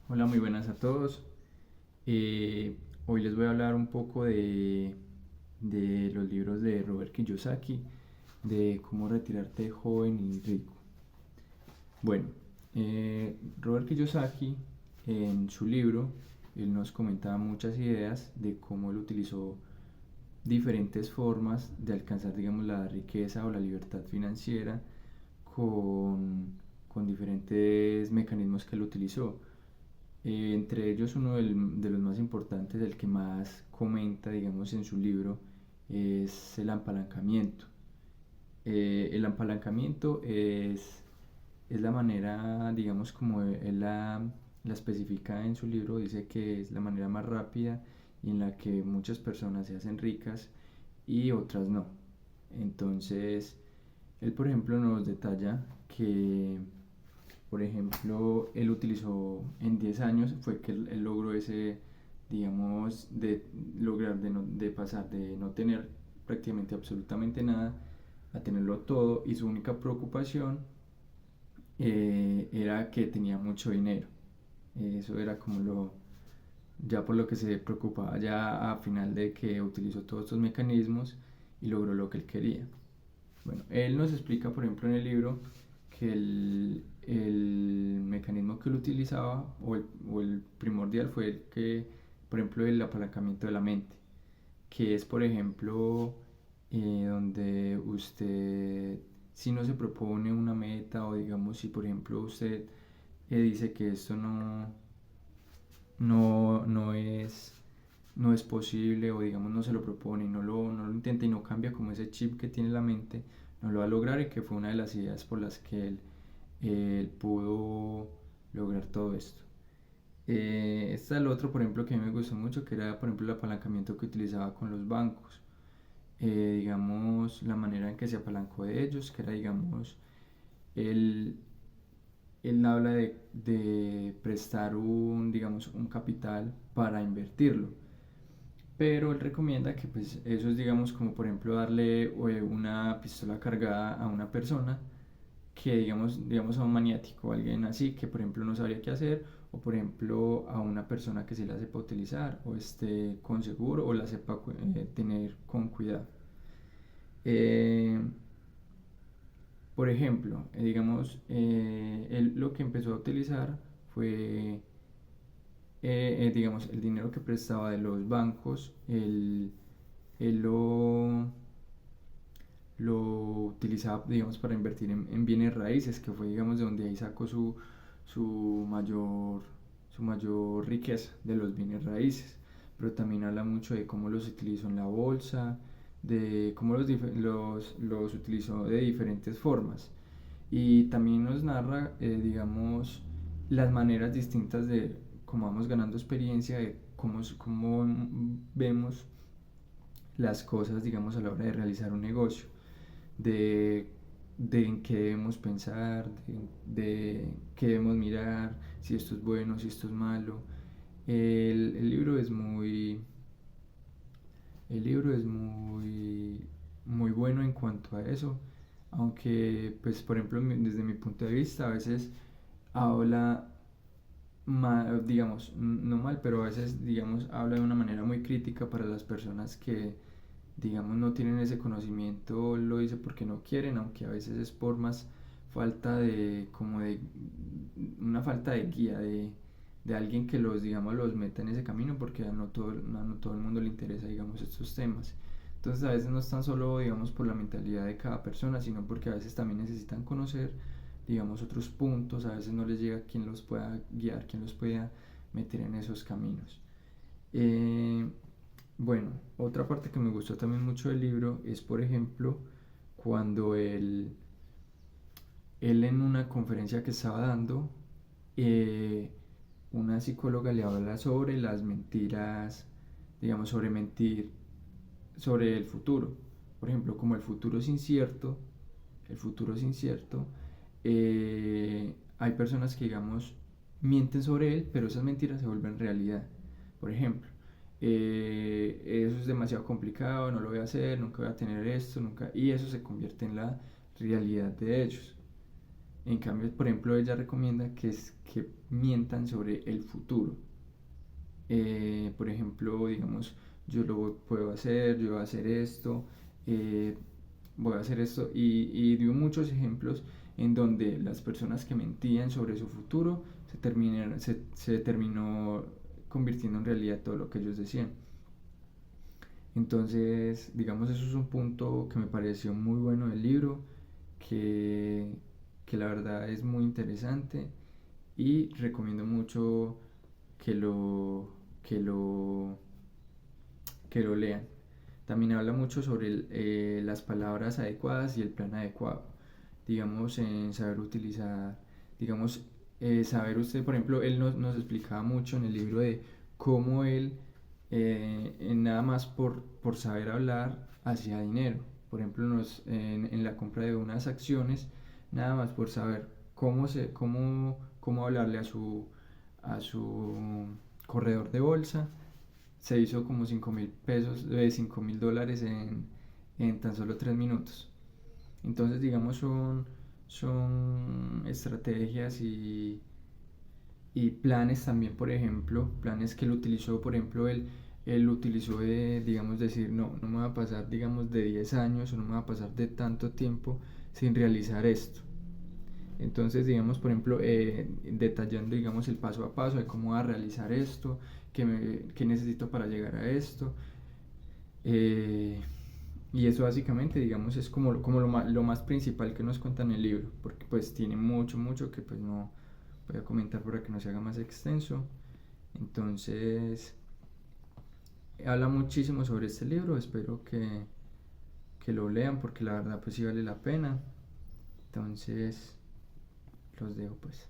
Hola, muy buenas a todos. Hoy les voy a hablar un poco de los libros de Robert Kiyosaki, de cómo retirarte joven y rico. Bueno, Robert Kiyosaki en su libro, él nos comentaba muchas ideas de cómo él utilizó diferentes formas de alcanzar, digamos, la riqueza o la libertad financiera con, con diferentes mecanismos que él utilizó. Entre ellos uno de los más importantes, el que más comenta, digamos, en su libro, es el apalancamiento. El apalancamiento es la manera, digamos, como él la especifica en su libro, dice que es la manera más rápida y en la que muchas personas se hacen ricas y otras no. Entonces, él, por ejemplo, nos detalla que, por ejemplo, él utilizó en 10 años, fue que él logró ese, digamos, de lograr de pasar de no tener prácticamente absolutamente nada a tenerlo todo, y su única preocupación era que tenía mucho dinero. Eso era como ya por lo que se preocupaba ya a final de que utilizó todos estos mecanismos y logró lo que él quería. Bueno, él nos explica, por ejemplo, en el libro que el mecanismo que él utilizaba o el primordial fue el que, por ejemplo, el apalancamiento de la mente, que es, por ejemplo, donde usted, si no se propone una meta o digamos, si por ejemplo usted dice que esto no es posible o digamos no se lo propone y no lo intenta y no cambia como ese chip que tiene en la mente, no lo va a lograr, y que fue una de las ideas por las que él pudo lograr todo esto. Este es el otro, por ejemplo, que a mí me gustó mucho, que era, por ejemplo, el apalancamiento que utilizaba con los bancos. Digamos, la manera en que se apalancó de ellos, que era, digamos, él, él habla de prestar digamos, un capital para invertirlo, pero él recomienda que pues eso es, digamos, como por ejemplo darle una pistola cargada a una persona que digamos a un maniático, alguien así que por ejemplo no sabría qué hacer, o por ejemplo a una persona que se la sepa utilizar o esté con seguro o la sepa tener con cuidado. Eh, por ejemplo, él lo que empezó a utilizar fue, digamos, el dinero que prestaba de los bancos, él lo utilizaba, digamos, para invertir en bienes raíces, que fue, digamos, de donde ahí sacó su mayor, su mayor riqueza de los bienes raíces. Pero también habla mucho de cómo los utilizó en la bolsa, de cómo los utilizó de diferentes formas. Y también nos narra, digamos, las maneras distintas de cómo vamos ganando experiencia, de cómo vemos las cosas, digamos, a la hora de realizar un negocio, de, de en qué debemos pensar, de qué debemos mirar, si esto es bueno, si esto es malo. El libro es muy bueno en cuanto a eso, aunque, pues, por ejemplo, desde mi punto de vista, a veces habla mal, digamos, no mal, pero a veces, digamos, habla de una manera muy crítica para las personas que, digamos, no tienen ese conocimiento, lo dice porque no quieren, aunque a veces es por más falta como de, una falta de guía, de alguien que digamos, los meta en ese camino, porque no todo el mundo le interesa, digamos, estos temas. Entonces a veces no es tan solo, digamos, por la mentalidad de cada persona, sino porque a veces también necesitan conocer, digamos, otros puntos, a veces no les llega quien los pueda guiar, quien los pueda meter en esos caminos. Eh, bueno, otra parte que me gustó también mucho del libro es, por ejemplo, cuando él en una conferencia que estaba dando, eh, una psicóloga le habla sobre las mentiras, digamos, sobre mentir, sobre el futuro. Por ejemplo, como el futuro es incierto, hay personas que, digamos, mienten sobre él, pero esas mentiras se vuelven realidad. Por ejemplo, eso es demasiado complicado, no lo voy a hacer, nunca voy a tener esto, nunca, y eso se convierte en la realidad de ellos. En cambio, por ejemplo, ella recomienda que mientan sobre el futuro. Por ejemplo, digamos, yo lo puedo hacer, yo voy a hacer esto, eh, voy a hacer esto, y dio muchos ejemplos en donde las personas que mentían sobre su futuro se terminó convirtiendo en realidad todo lo que ellos decían. Entonces, digamos, eso es un punto que me pareció muy bueno del libro, que, que la verdad es muy interesante y recomiendo mucho que lo, que lo, que lo lean. También habla mucho sobre las palabras adecuadas y el plan adecuado. Digamos, en saber utilizar, digamos, saber usted, por ejemplo, él nos explicaba mucho en el libro de cómo él, nada más por saber hablar, hacía dinero. Por ejemplo, en la compra de unas acciones, nada más por saber cómo hablarle a su corredor de bolsa, se hizo como 5.000 pesos, $5.000 en tan solo 3 minutos. Entonces, digamos, son estrategias y planes también, por ejemplo, planes que él utilizó, por ejemplo, él utilizó de, digamos, decir, no me va a pasar, digamos, de 10 años o no me va a pasar de tanto tiempo sin realizar esto. Entonces, digamos, por ejemplo, detallando, digamos, el paso a paso de cómo va a realizar esto, qué necesito para llegar a esto. eh, y eso básicamente, digamos, es como lo más principal que nos cuenta en el libro, porque pues tiene mucho que pues no voy a comentar para que no se haga más extenso. Entonces, habla muchísimo sobre este libro, espero que lo lean porque la verdad pues sí vale la pena. Entonces, los dejo pues.